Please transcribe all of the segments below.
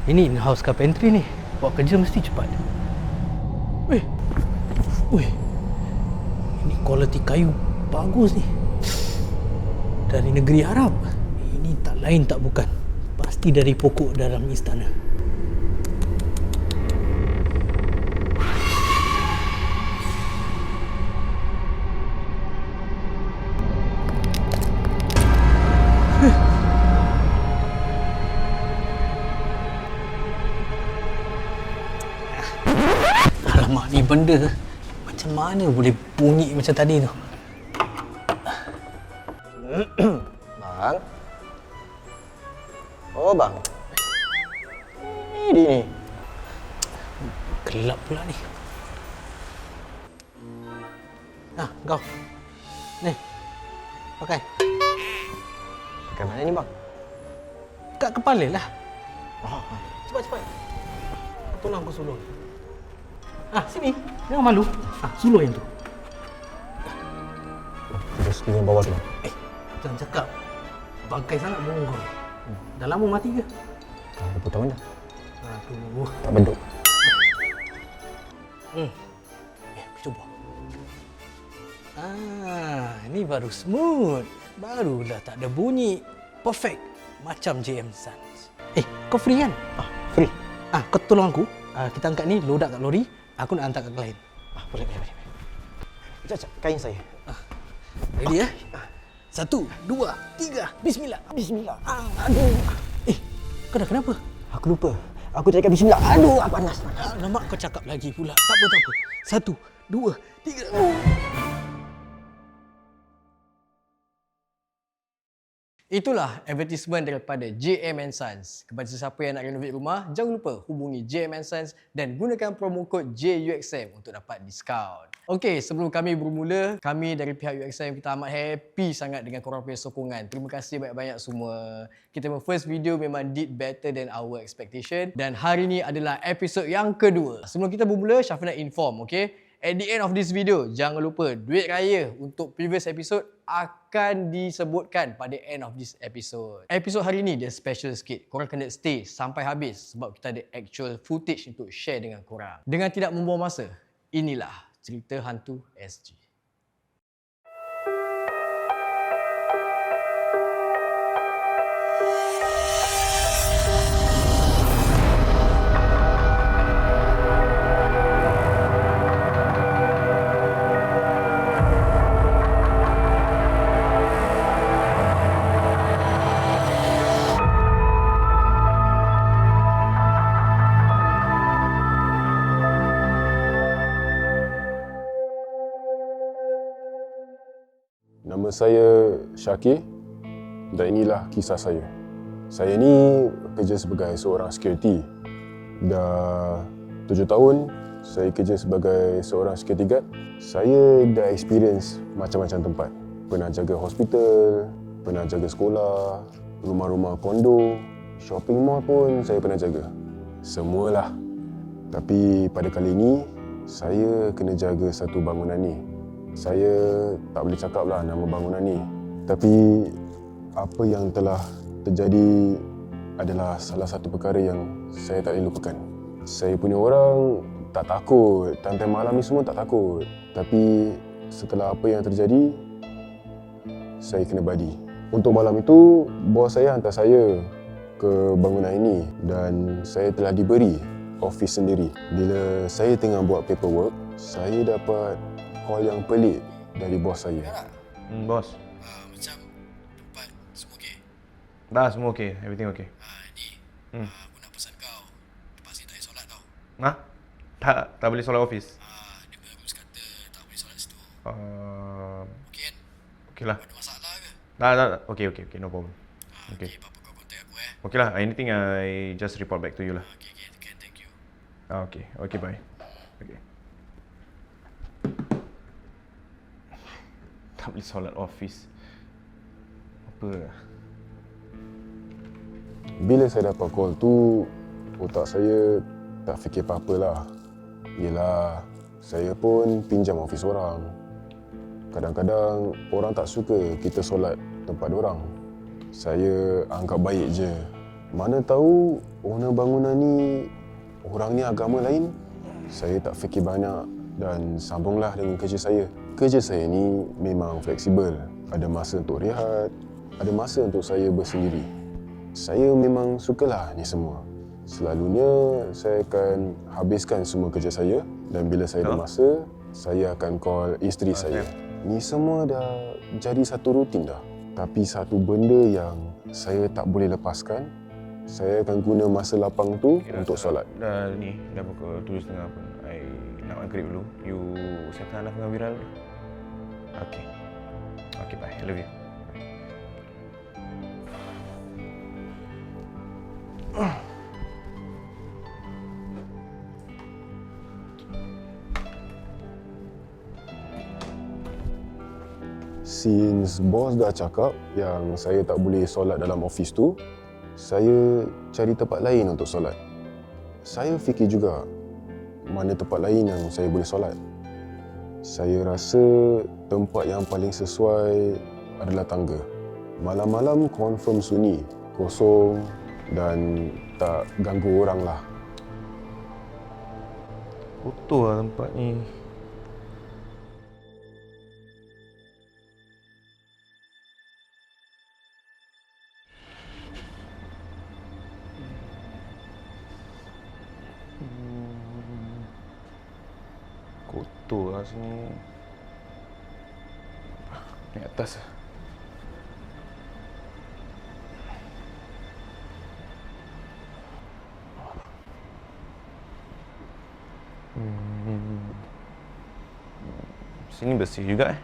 Ini in-house carpentry ni. Buat kerja mesti cepat. Weh. Weh. Ini kualiti kayu bagus ni. Dari negeri Arab. Ini tak lain tak bukan. Pasti dari pokok dalam istana. Alamak, ni benda macam mana boleh bunyi macam tadi tu? Bang? Oh bang. Ini ni. Gelap pula ni. Nah, kau. Ni. Pakai. Pakai mana ni bang? Kat kepala lah. Cepat. Tolong aku sulur. Sini. Jangan malu. Sulur yang tu. Terus dengan bawah tu bang. Jangan cakap. Bangkai sangat burung kau. Dah lama mati ke? Dah berapa tahun dah? Aduh. Tak beduk. Cuba. Ni baru smooth. Barulah tak ada bunyi. Perfect. Macam JM Sons. Kau free kan? Free? Kau tolong aku. Kita angkat ni, load kat lori. Aku nak hantar kat klien. Boleh. Sekejap, kain saya. Ready ya? 1, 2, 3. Bismillah. Aduh. Kau dah kenapa? Aku lupa. Aku cakap bismillah. Aduh, panas. Alamak, kau cakap lagi pula. Tak apa. 1, 2, 3. Itulah advertisement daripada JM Sons. Kepada sesiapa yang nak renovate rumah, jangan lupa hubungi JM Sons dan gunakan promo kod JUXM untuk dapat diskaun. Okey, sebelum kami bermula, kami dari pihak UXM kita amat happy sangat dengan korang punya sokongan. Terima kasih banyak-banyak semua. Kita punya first video memang did better than our expectation dan hari ni adalah episod yang kedua. Sebelum kita bermula, Syafie nak inform, okey? At the end of this video, jangan lupa duit raya untuk previous episode akan disebutkan pada end of this episode. Episod hari ni dia special sikit. Korang kena stay sampai habis sebab kita ada actual footage untuk share dengan korang. Dengan tidak membuang masa, inilah cerita hantu SG. Nama saya Syakir dan inilah kisah saya. Saya ni kerja sebagai seorang security. Dah 7 tahun saya kerja sebagai seorang security guard. Saya dah experience macam-macam tempat. Pernah jaga hospital, pernah jaga sekolah, rumah-rumah kondo, shopping mall pun saya pernah jaga. Semualah. Tapi pada kali ini saya kena jaga satu bangunan ni. Saya tak boleh cakap lah nama bangunan ni. Tapi apa yang telah terjadi adalah salah satu perkara yang saya tak boleh lupakan. Saya punya orang tak takut, time-time malam ni semua tak takut. Tapi setelah apa yang terjadi, saya kena badi. Untuk malam itu, bos saya hantar saya ke bangunan ini dan saya telah diberi office sendiri. Bila saya tengah buat paperwork, saya dapat call yang pelik dari bos saya. Bos. Macam tempat semua okey? Dah semua okey, everything okey. Aku nak pesan kau. Lepas ni tak payah solat tau. Tak boleh solat office. Dia punya rules kata tak boleh solat situ. Okey kan? Okey lah. Ada masalah ke? Tak. Okey, no problem. Okey, apa-apa kau contact aku Okey lah, anything I just report back to you lah. Okey, thank you. Okay, bye. Okay. Tak boleh solat office. Apa? Bila saya dapat call tu, otak saya tak fikir apa-apa lah. Yelah, saya pun pinjam office orang. Kadang-kadang orang tak suka kita solat tempat orang. Saya anggap baik je. Mana tahu owner bangunan ni orang ni agama lain. Saya tak fikir banyak dan sambunglah dengan kerja saya. Kerja saya ni memang fleksibel. Ada masa untuk rehat, ada masa untuk saya bersendiri. Saya memang sukalah ni semua. Selalunya saya akan habiskan semua kerja saya dan bila saya ada masa, saya akan call isteri saya. Ni semua dah jadi satu rutin dah. Tapi satu benda yang saya tak boleh lepaskan, saya akan guna masa lapang tu untuk solat. Dah pukul 7.30 pun. I nak maghrib dulu. You siapkan Hanaf dengan Wira dulu. Okay. Okay, bye. I love you. Since bos dah cakap yang saya tak boleh solat dalam office tu, saya cari tempat lain untuk solat. Saya fikir juga mana tempat lain yang saya boleh solat. Saya rasa tempat yang paling sesuai adalah tangga. Malam-malam confirm sunyi, kosong dan tak ganggu orang lah. Kotor lah tempat ni. Kotor lah sini. Naik atas lah. Sini bersih juga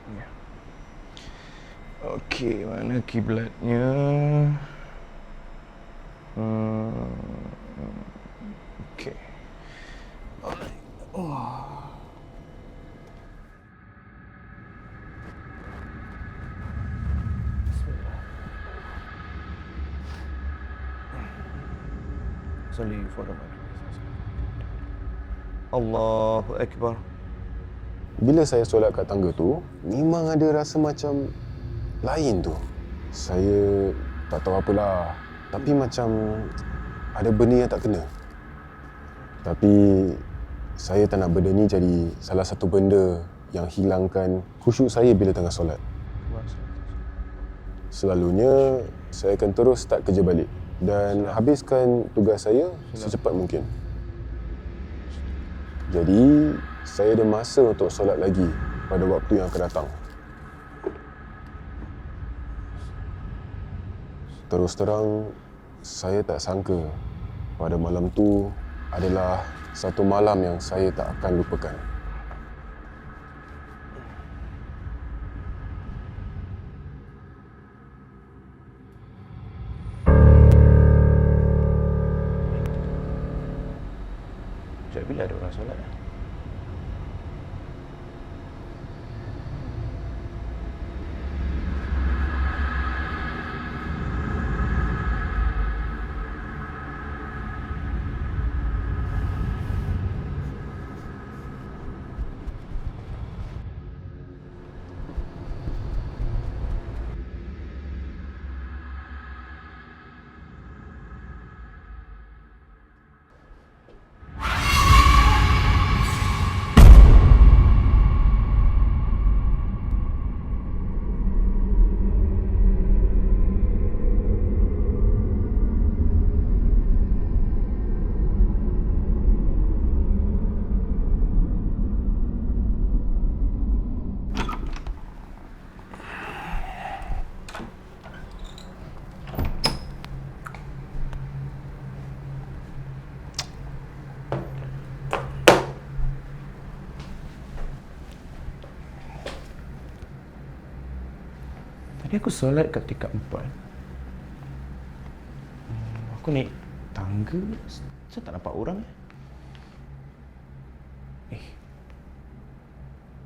Ya. Okey, mana kiblatnya? Okey. Alright. Salli for Allahu Akbar. Bila saya solat kat tangga tu, memang ada rasa macam lain tu. Saya tak tahu apalah, tapi macam ada benda yang tak kena. Tapi saya tak nak benda ni jadi salah satu benda yang hilangkan khusyuk saya bila tengah solat. Selalunya saya akan terus start kerja balik dan habiskan tugas saya secepat mungkin. Jadi, saya ada masa untuk solat lagi pada waktu yang akan datang. Terus terang, saya tak sangka pada malam tu adalah satu malam yang saya tak akan lupakan. Sejak bila ada orang solat? Tadi aku solat kat tingkat 4. Aku naik tangga, saya tak nampak orang.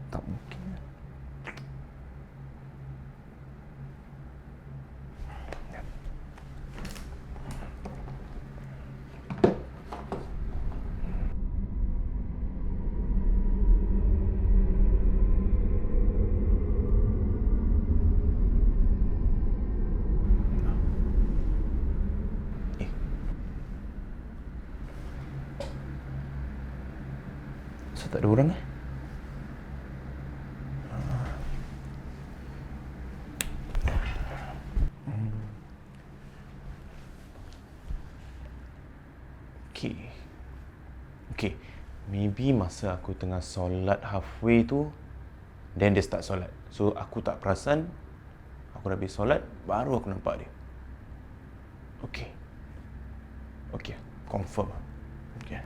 Tak mungkin. Asal tak ada orang eh? Okay. Maybe masa aku tengah solat halfway tu, then dia start solat. So aku tak perasan, aku dah habis solat, baru aku nampak dia. Okay, confirm. Okay,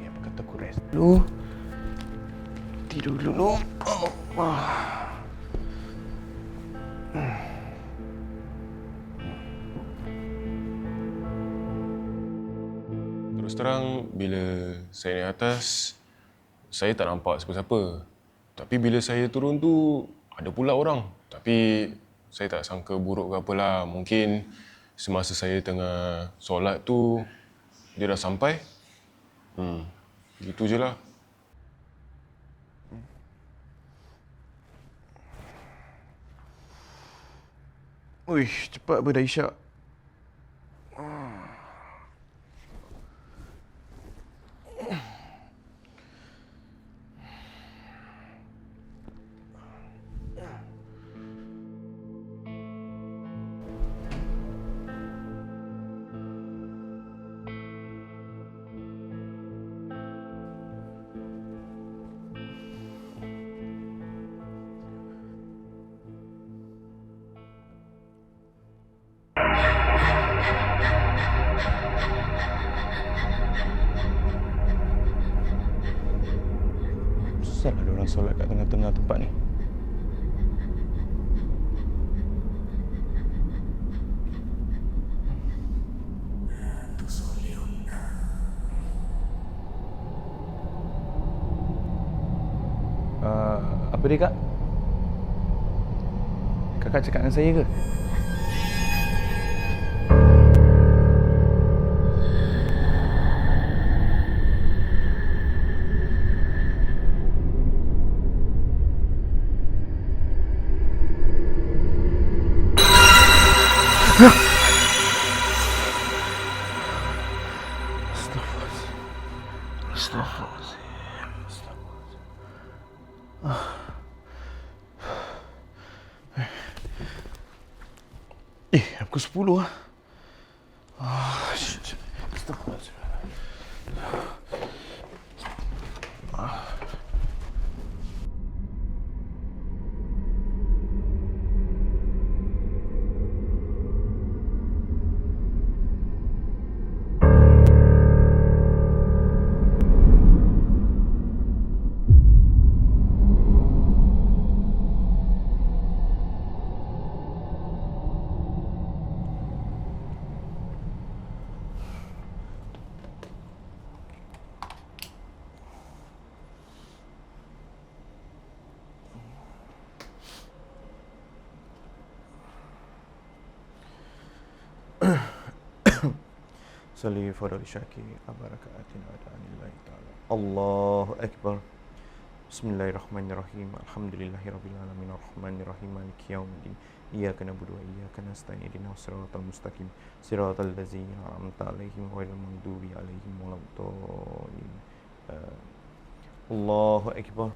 apa kata aku rest dulu. Tidur dulu. Terus terang, bila saya naik atas, saya tak nampak siapa-siapa. Tapi bila saya turun tu, ada pula orang. Tapi saya tak sangka buruk ke apalah. Mungkin semasa saya tengah solat tu, dia dah sampai. Gitu je lah. Uish, cepat dah isyak. Susah ada orang solat kat tengah-tengah tempat ni. Apa dia, Kak? Kakak cakap dengan saya ke? Pukul 10 lah. Salli fadal syaki abarakaatin adanillahi ta'ala. Allahu Akbar. Bismillahirrahmanirrahim. Alhamdulillahirabbil alamin arrahmanirrahim maliki yaumiddin. Iyyaka na'budu wa iyyaka nasta'in ihdinas siratal mustaqim siratal ladzina an'amta 'alaihim ghairil maghdubi 'alaihim waladdallin. Allahu Akbar.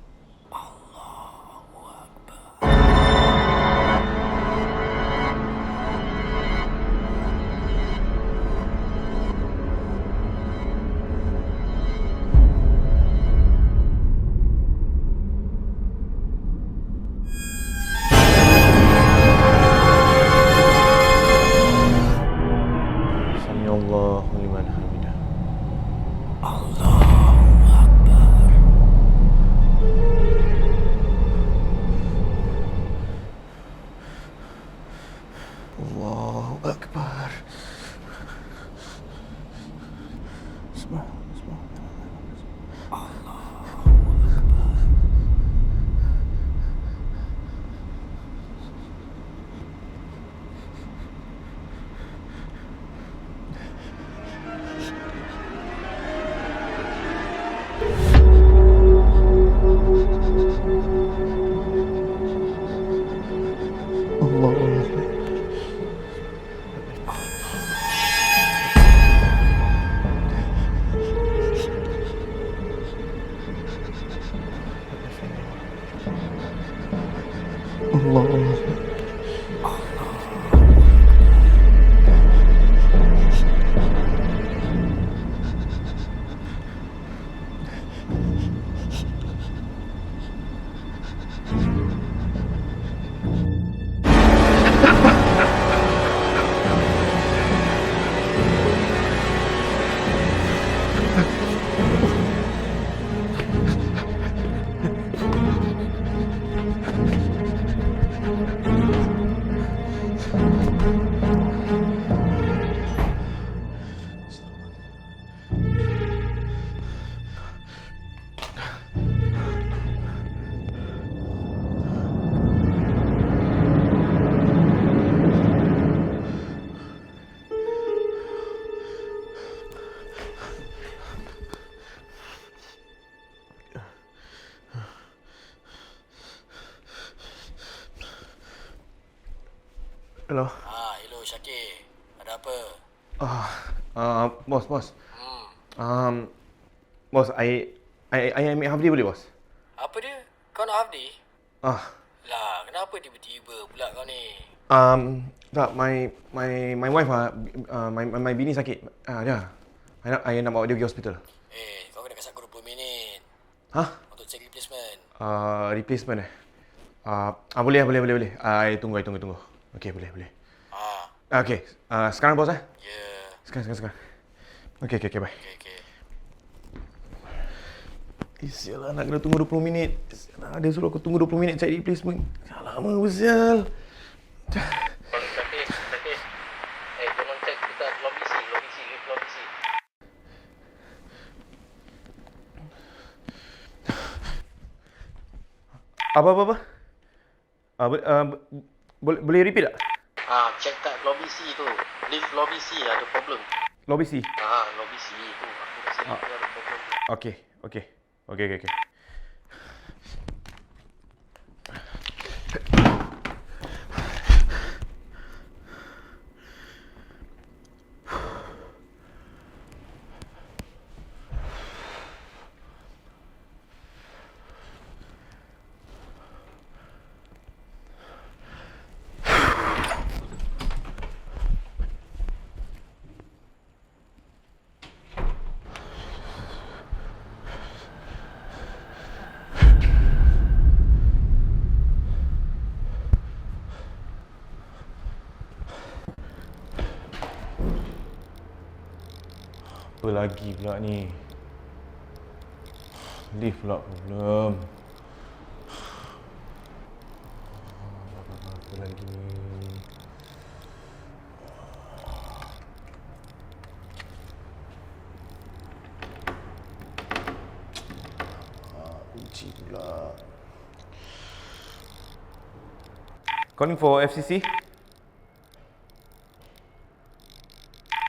Hello. Hello Syakir. Ada apa? Bos. Bos, I ambil half day boleh, bos? Apa dia? Kau nak half day? Ah, Lah, kenapa tiba-tiba pula kau ni? tak, my wife my bini sakit. Ya. I nak bawa dia pergi hospital. Kau kena kasih aku 20 minit Hah? untuk check replacement. Replacement boleh. I tunggu. Okey, boleh. Okey, sekarang bos Ya. Sekarang. Okey, bye. Okay. Sial lah, nak kena tunggu 20 minit. Sial, dia suruh aku tunggu 20 minit cari replacement. Lama sial. Syakir. Tolong check dekat lobby C. Apa? Boleh repeat tak? Check kat lobby C tu. Lift lobby C ada problem. Lobby C. Lobby C tu. Aku rasa lift tu ada problem. Okey. Apa lagi pula ni? Lift pula problem. Apa lagi ni? Kunci pula. Calling for FCC.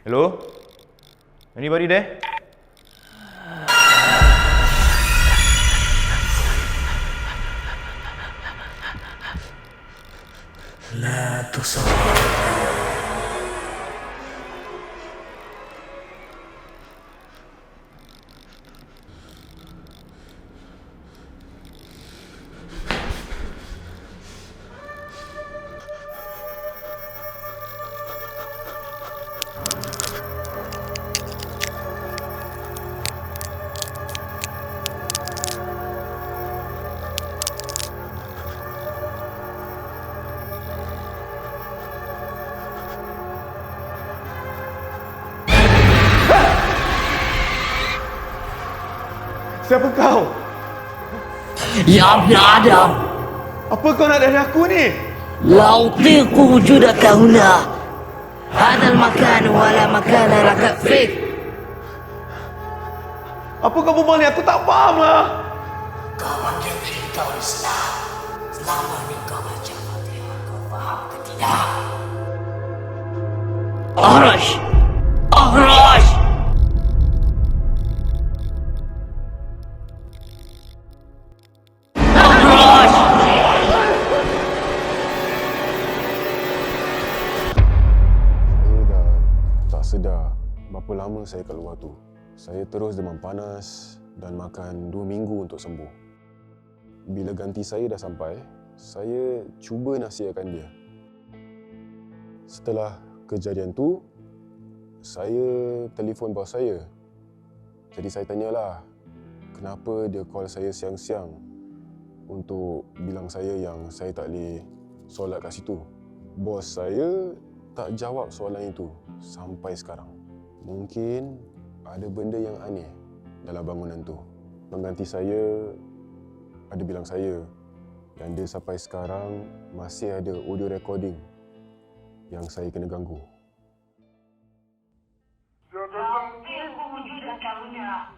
Hello? Anybody there? Siapa kau? يا ابن آدم Apa kau nak dari aku ni? لا أطيق وجودك هنا هذا المكان ولا مكان لك فيه Apa kau berbual ni? Aku tak faham lah. Kau pakai diri kau Islam selama ni kau baca Fatihah kau faham ke tidak? أهرش Saya dah tak sedar berapa lama saya kat luar tu. Saya terus demam panas dan makan 2 minggu untuk sembuh. Bila ganti saya dah sampai, saya cuba nasihatkan dia. Setelah kejadian tu, saya telefon bos saya. Jadi saya tanyalah, kenapa dia call saya siang-siang untuk bilang saya yang saya tak boleh solat kat situ. Bos saya tak jawab soalan itu sampai sekarang. Mungkin ada benda yang aneh dalam bangunan tu. Pengganti saya ada bilang saya yang dia sampai sekarang masih ada audio recording yang saya kena ganggu. Aku wujudkan karunia.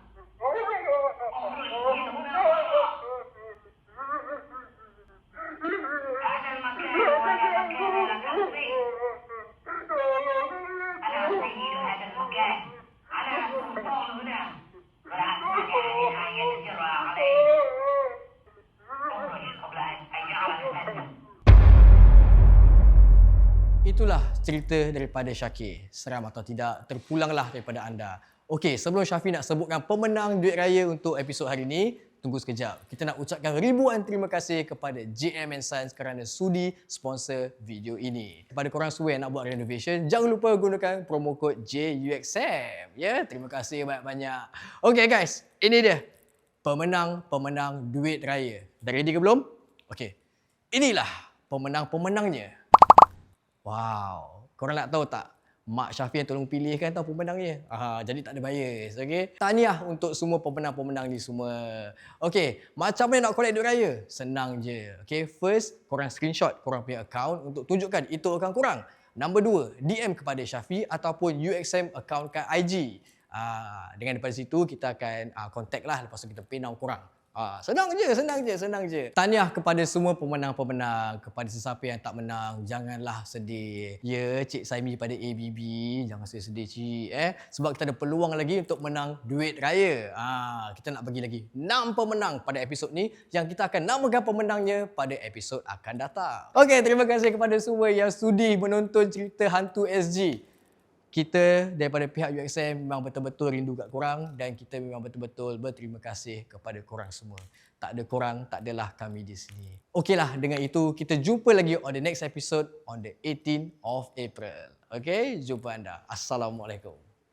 Ada makan, ada kasih. Ada sayur, ada makan. Ada sumpah guna. Berasal dari ayat jerah alaih. Itulah cerita daripada Syakir. Seram atau tidak, terpulanglah daripada anda. Okey, sebelum Syafi nak sebutkan pemenang duit raya untuk episod hari ini, tunggu sekejap. Kita nak ucapkan ribuan terima kasih kepada JM & Sons kerana sudi sponsor video ini. Kepada korang semua yang nak buat renovation, jangan lupa gunakan promo kod JUXM. Ya, terima kasih banyak-banyak. Okey guys, ini dia pemenang-pemenang duit raya. Dah ready ke belum? Okey. Inilah pemenang-pemenangnya. Wow, korang nak tahu tak? Mak Syafi yang tolong pilihkan tahu pemenangnya. Jadi tak ada bias, okey? Tahniah untuk semua pemenang-pemenang ni semua. Okey, macam mana nak collect duit raya? Senang je. Okey, first korang screenshot korang punya account untuk tunjukkan itu account korang. Number 2, DM kepada Syafi ataupun UXM account kat IG. Dengan daripada situ kita akan contact lah, lepas tu kita pay now korang. Senang je. Tahniah kepada semua pemenang-pemenang. Kepada sesiapa yang tak menang, janganlah sedih. Ya, Cik Saimi pada ABB, jangan sedih cik. Sebab kita ada peluang lagi untuk menang duit raya. Kita nak bagi lagi 6 pemenang pada episod ni yang kita akan namakan pemenangnya pada episod akan datang. Okey, terima kasih kepada semua yang sudi menonton cerita hantu SG. Kita daripada pihak UXM memang betul-betul rindu kat korang dan kita memang betul-betul berterima kasih kepada korang semua. Tak ada korang, tak adalah kami di sini. Okeylah, dengan itu kita jumpa lagi on the next episode on the 18th of April. Okay, jumpa anda. Assalamualaikum.